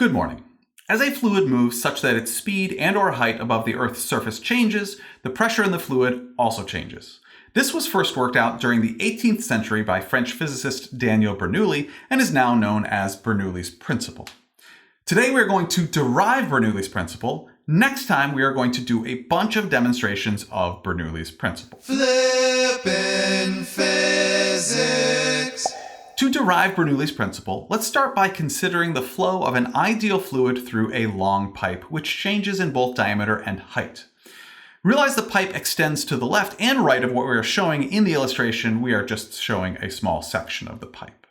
Good morning. As a fluid moves such that its speed and/or height above the Earth's surface changes, the pressure in the fluid also changes. This was first worked out during the 18th century by French physicist Daniel Bernoulli and is now known as Bernoulli's principle. Today we are going to derive Bernoulli's principle. Next time we are going to do a bunch of demonstrations of Bernoulli's principle. Flippin' physics. To derive Bernoulli's principle, let's start by considering the flow of an ideal fluid through a long pipe, which changes in both diameter and height. Realize the pipe extends to the left and right of what we are showing in the illustration. We are just showing a small section of the pipe.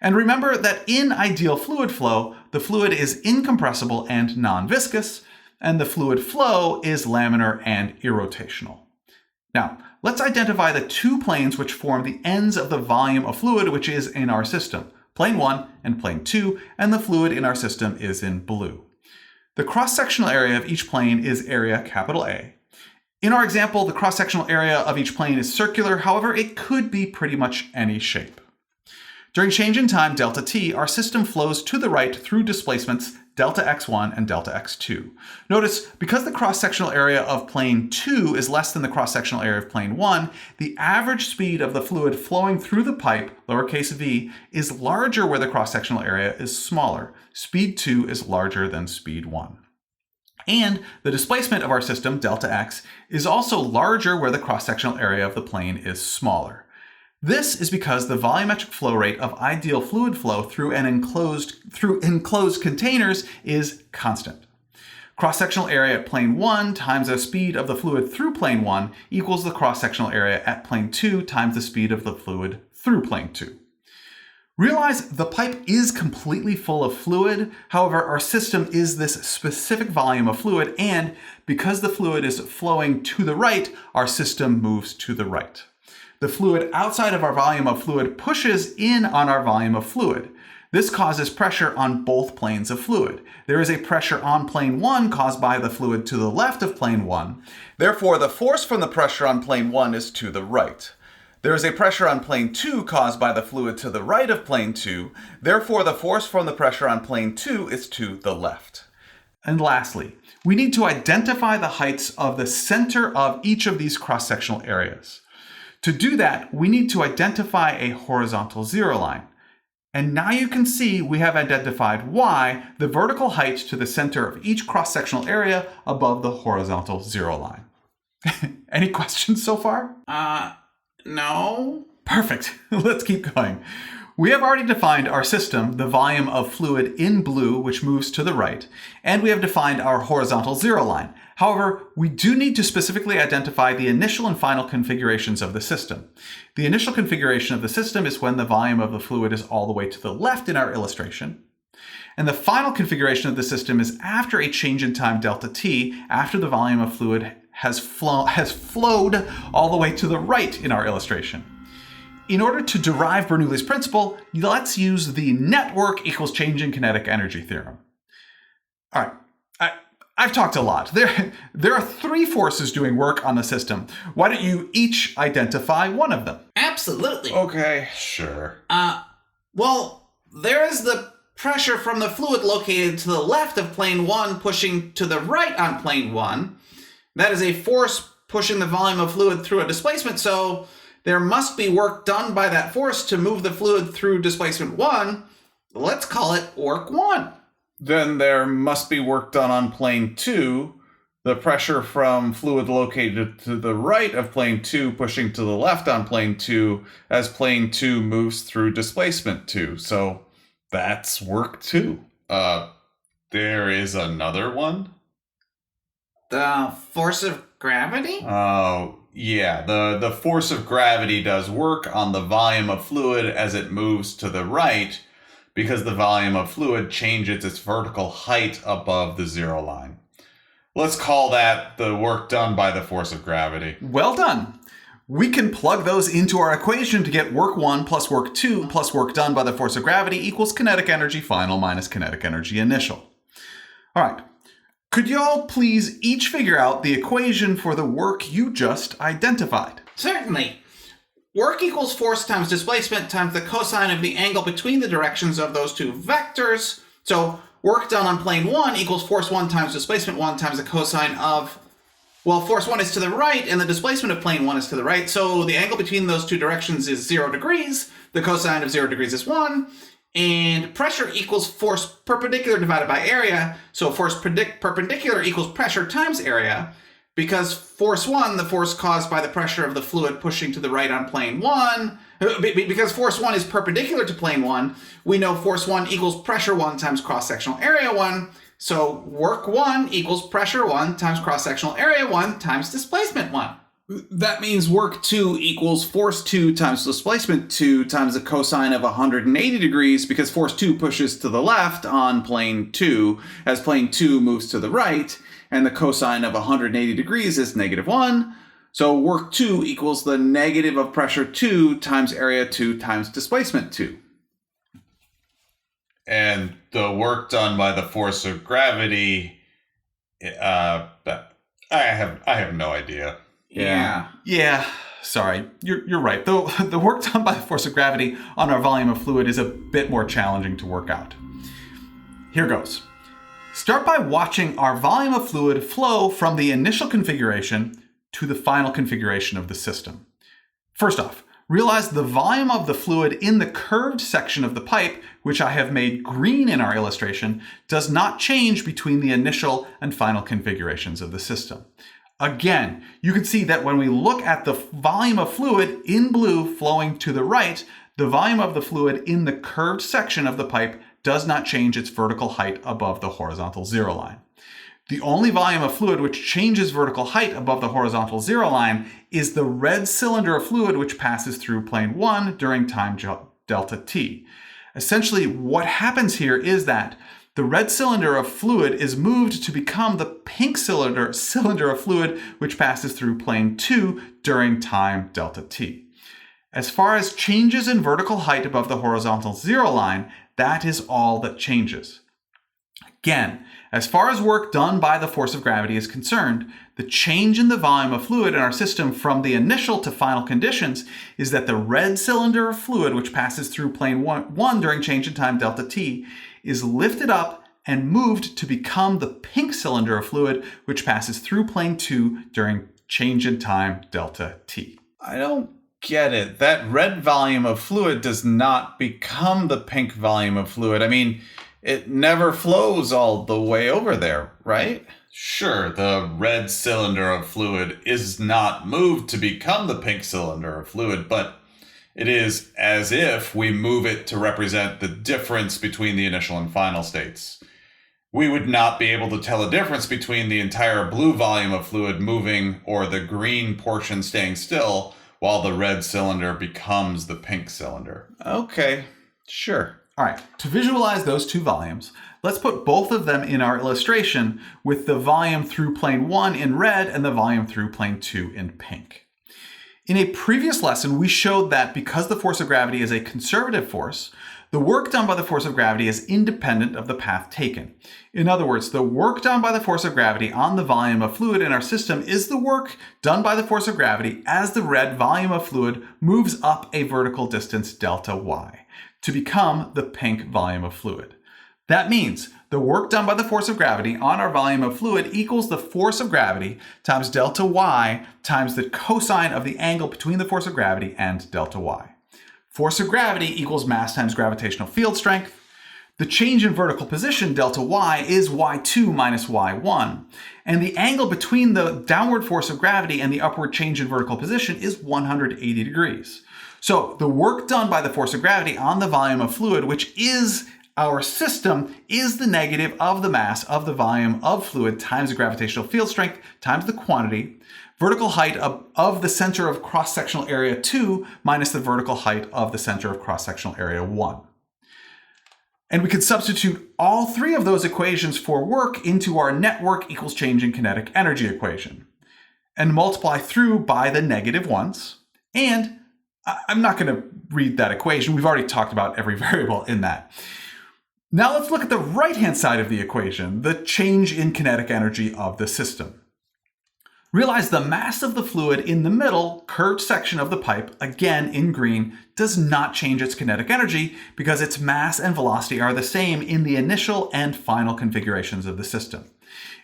And remember that in ideal fluid flow, the fluid is incompressible and non-viscous, and the fluid flow is laminar and irrotational. Now, let's identify the two planes which form the ends of the volume of fluid which is in our system, plane 1 and plane 2, and the fluid in our system is in blue. The cross-sectional area of each plane is area capital A. In our example, the cross-sectional area of each plane is circular, however, it could be pretty much any shape. During change in time delta t, our system flows to the right through displacements Δx₁ and Δx₂. Notice, because the cross-sectional area of plane 2 is less than the cross-sectional area of plane 1, the average speed of the fluid flowing through the pipe, lowercase v, is larger where the cross-sectional area is smaller. Speed 2 is larger than speed 1. And the displacement of our system, Δx, is also larger where the cross-sectional area of the plane is smaller. This is because the volumetric flow rate of ideal fluid flow through enclosed containers is constant. Cross-sectional area at plane 1 times the speed of the fluid through plane 1 equals the cross-sectional area at plane 2 times the speed of the fluid through plane 2. Realize the pipe is completely full of fluid, however, our system is this specific volume of fluid, and because the fluid is flowing to the right, our system moves to the right. The fluid outside of our volume of fluid pushes in on our volume of fluid. This causes pressure on both planes of fluid. There is a pressure on plane 1 caused by the fluid to the left of plane 1. Therefore, the force from the pressure on plane 1 is to the right. There is a pressure on plane 2 caused by the fluid to the right of plane 2. Therefore, the force from the pressure on plane 2 is to the left. And lastly, we need to identify the heights of the center of each of these cross-sectional areas. To do that, we need to identify a horizontal zero line. And now you can see we have identified y, the vertical height to the center of each cross-sectional area above the horizontal zero line. Any questions so far? No. Perfect. Let's keep going. We have already defined our system, the volume of fluid in blue, which moves to the right, and we have defined our horizontal zero line. However, we do need to specifically identify the initial and final configurations of the system. The initial configuration of the system is when the volume of the fluid is all the way to the left in our illustration. And the final configuration of the system is after a change in time delta t, after the volume of fluid has flowed all the way to the right in our illustration. In order to derive Bernoulli's principle, let's use the network equals change in kinetic energy theorem. All right. I've talked a lot. There are three forces doing work on the system. Why don't you each identify one of them? Absolutely. Okay, sure. Well, there is the pressure from the fluid located to the left of plane 1 pushing to the right on plane 1. That is a force pushing the volume of fluid through a displacement, so there must be work done by that force to move the fluid through displacement 1. Let's call it work 1. Then there must be work done on plane 2, the pressure from fluid located to the right of plane 2 pushing to the left on plane 2 as plane 2 moves through displacement 2. So that's work 2. There is another one? The force of gravity? Oh, yeah. The force of gravity does work on the volume of fluid as it moves to the right, because the volume of fluid changes its vertical height above the zero line. Let's call that the work done by the force of gravity. Well done. We can plug those into our equation to get work 1 plus work 2 plus work done by the force of gravity equals kinetic energy final minus kinetic energy initial. All right. Could you all please each figure out the equation for the work you just identified? Certainly. Work equals force times displacement times the cosine of the angle between the directions of those two vectors. So work done on plane 1 equals force 1 times displacement 1 times the cosine of, well, force 1 is to the right and the displacement of plane 1 is to the right. So the angle between those two directions is 0 degrees. The cosine of 0 degrees is 1. And pressure equals force perpendicular divided by area. So force perpendicular equals pressure times area. Because force 1, the force caused by the pressure of the fluid pushing to the right on plane 1, because force 1 is perpendicular to plane 1, we know force 1 equals pressure 1 times cross-sectional area 1. So work 1 equals pressure 1 times cross-sectional area 1 times displacement 1. That means work 2 equals force 2 times displacement 2 times the cosine of 180 degrees, because force 2 pushes to the left on plane 2 as plane 2 moves to the right, and the cosine of 180 degrees is -1. So work 2 equals the negative of pressure 2 times area 2 times displacement 2. And the work done by the force of gravity, I have no idea. Yeah, sorry. You're right. Though the work done by the force of gravity on our volume of fluid is a bit more challenging to work out. Here goes. Start by watching our volume of fluid flow from the initial configuration to the final configuration of the system. First off, realize the volume of the fluid in the curved section of the pipe, which I have made green in our illustration, does not change between the initial and final configurations of the system. Again, you can see that when we look at the volume of fluid in blue flowing to the right, the volume of the fluid in the curved section of the pipe does not change its vertical height above the horizontal zero line. The only volume of fluid which changes vertical height above the horizontal zero line is the red cylinder of fluid which passes through plane 1 during time delta t. Essentially, what happens here is that the red cylinder of fluid is moved to become the pink cylinder of fluid which passes through plane 2 during time delta t. As far as changes in vertical height above the horizontal zero line, that is all that changes. Again, as far as work done by the force of gravity is concerned, the change in the volume of fluid in our system from the initial to final conditions is that the red cylinder of fluid which passes through plane 1 during change in time delta t is lifted up and moved to become the pink cylinder of fluid which passes through plane 2 during change in time delta t. I don't get it. That red volume of fluid does not become the pink volume of fluid. I mean, it never flows all the way over there, right? Sure, the red cylinder of fluid is not moved to become the pink cylinder of fluid, but it is as if we move it to represent the difference between the initial and final states. We would not be able to tell a difference between the entire blue volume of fluid moving or the green portion staying still while the red cylinder becomes the pink cylinder. Okay, sure. All right, to visualize those two volumes, let's put both of them in our illustration with the volume through plane 1 in red and the volume through plane 2 in pink. In a previous lesson, we showed that because the force of gravity is a conservative force, the work done by the force of gravity is independent of the path taken. In other words, the work done by the force of gravity on the volume of fluid in our system is the work done by the force of gravity as the red volume of fluid moves up a vertical distance delta y to become the pink volume of fluid. That means the work done by the force of gravity on our volume of fluid equals the force of gravity times delta y times the cosine of the angle between the force of gravity and delta y. Force of gravity equals mass times gravitational field strength. The change in vertical position, delta y, is y2 minus y1. And the angle between the downward force of gravity and the upward change in vertical position is 180 degrees. So the work done by the force of gravity on the volume of fluid, which is our system, is the negative of the mass of the volume of fluid times the gravitational field strength times the quantity, vertical height of the center of cross-sectional area 2 minus the vertical height of the center of cross-sectional area 1. And we could substitute all three of those equations for work into our net work equals change in kinetic energy equation and multiply through by the negative ones. And I'm not going to read that equation. We've already talked about every variable in that. Now let's look at the right-hand side of the equation, the change in kinetic energy of the system. Realize the mass of the fluid in the middle curved section of the pipe, again in green, does not change its kinetic energy because its mass and velocity are the same in the initial and final configurations of the system.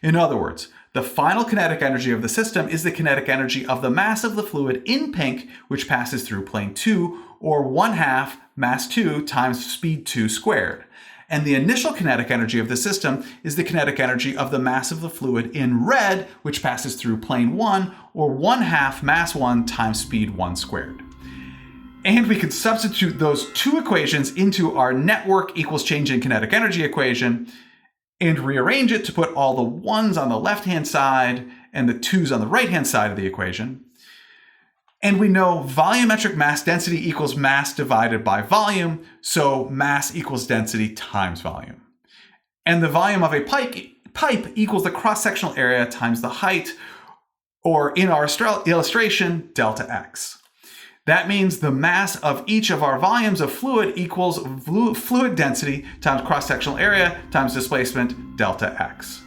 In other words, the final kinetic energy of the system is the kinetic energy of the mass of the fluid in pink, which passes through plane 2, or 1/2 mass 2 times speed 2 squared. And the initial kinetic energy of the system is the kinetic energy of the mass of the fluid in red, which passes through plane 1, or 1/2 mass 1 times speed 1 squared. And we can substitute those two equations into our network equals change in kinetic energy equation and rearrange it to put all the 1's on the left-hand side and the 2's on the right-hand side of the equation. And we know volumetric mass density equals mass divided by volume, so mass equals density times volume. And the volume of a pipe equals the cross-sectional area times the height, or in our illustration, delta x. That means the mass of each of our volumes of fluid equals fluid density times cross-sectional area times displacement delta x.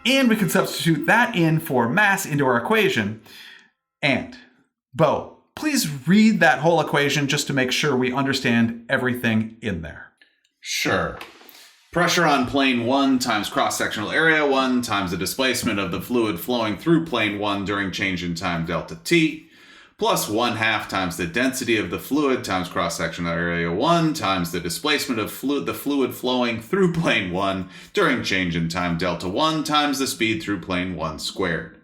And we can substitute that in for mass into our equation. And Bo, please read that whole equation just to make sure we understand everything in there. Sure. Pressure on plane 1 times cross-sectional area 1 times the displacement of the fluid flowing through plane 1 during change in time delta t, plus 1/2 times the density of the fluid times cross-sectional area 1 times the displacement of the fluid flowing through plane 1 during change in time delta 1 times the speed through plane 1 squared,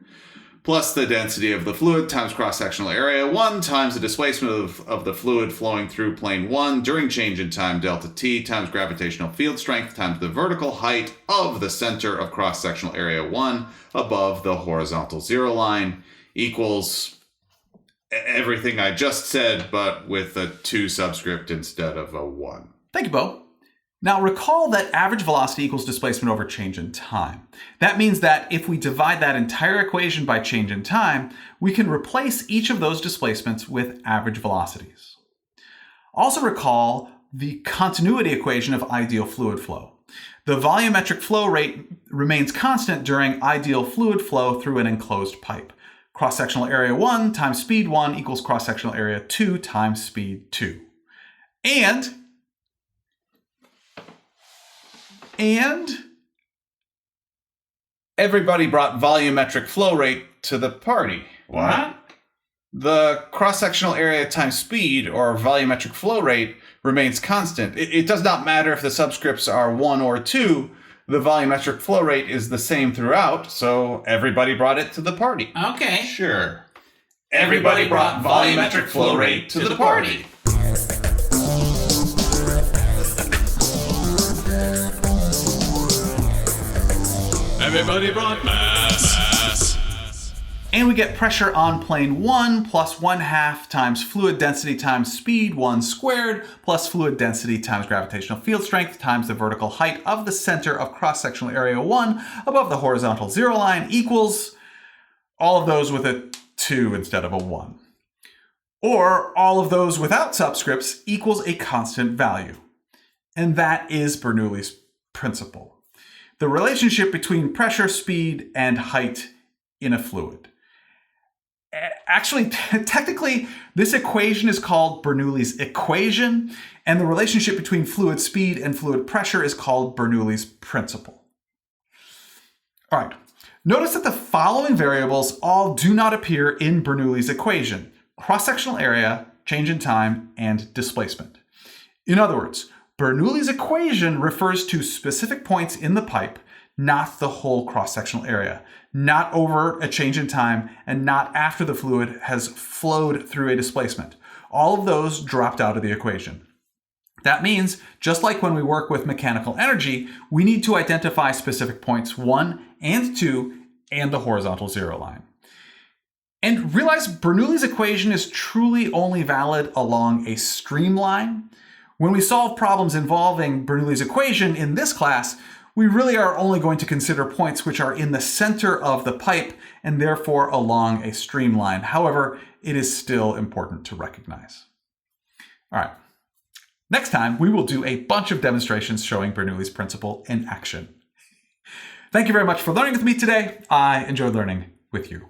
plus the density of the fluid times cross-sectional area 1 times the displacement of the fluid flowing through plane 1 during change in time delta t times gravitational field strength times the vertical height of the center of cross-sectional area 1 above the horizontal zero line equals everything I just said, but with a 2 subscript instead of a 1. Thank you, Bo. Now recall that average velocity equals displacement over change in time. That means that if we divide that entire equation by change in time, we can replace each of those displacements with average velocities. Also recall the continuity equation of ideal fluid flow. The volumetric flow rate remains constant during ideal fluid flow through an enclosed pipe. Cross-sectional area 1 times speed 1 equals cross-sectional area 2 times speed 2. And everybody brought volumetric flow rate to the party. What? The cross-sectional area times speed, or volumetric flow rate, remains constant. It does not matter if the subscripts are 1 or 2. The volumetric flow rate is the same throughout, so everybody brought it to the party. Okay. Sure. Everybody brought volumetric flow rate to the party. Everybody brought mass. And we get pressure on plane 1 plus 1/2 times fluid density times speed 1 squared plus fluid density times gravitational field strength times the vertical height of the center of cross-sectional area 1 above the horizontal zero line equals all of those with a 2 instead of a 1. Or all of those without subscripts equals a constant value. And that is Bernoulli's principle. The relationship between pressure, speed, and height in a fluid. Actually, technically, this equation is called Bernoulli's equation, and the relationship between fluid speed and fluid pressure is called Bernoulli's principle. All right, notice that the following variables all do not appear in Bernoulli's equation: cross-sectional area, change in time, and displacement. In other words, Bernoulli's equation refers to specific points in the pipe, not the whole cross-sectional area, not over a change in time, and not after the fluid has flowed through a displacement. All of those dropped out of the equation. That means, just like when we work with mechanical energy, we need to identify specific points 1 and 2 and the horizontal zero line. And realize Bernoulli's equation is truly only valid along a streamline. When we solve problems involving Bernoulli's equation in this class, we really are only going to consider points which are in the center of the pipe and therefore along a streamline. However, it is still important to recognize. All right. Next time, we will do a bunch of demonstrations showing Bernoulli's principle in action. Thank you very much for learning with me today. I enjoyed learning with you.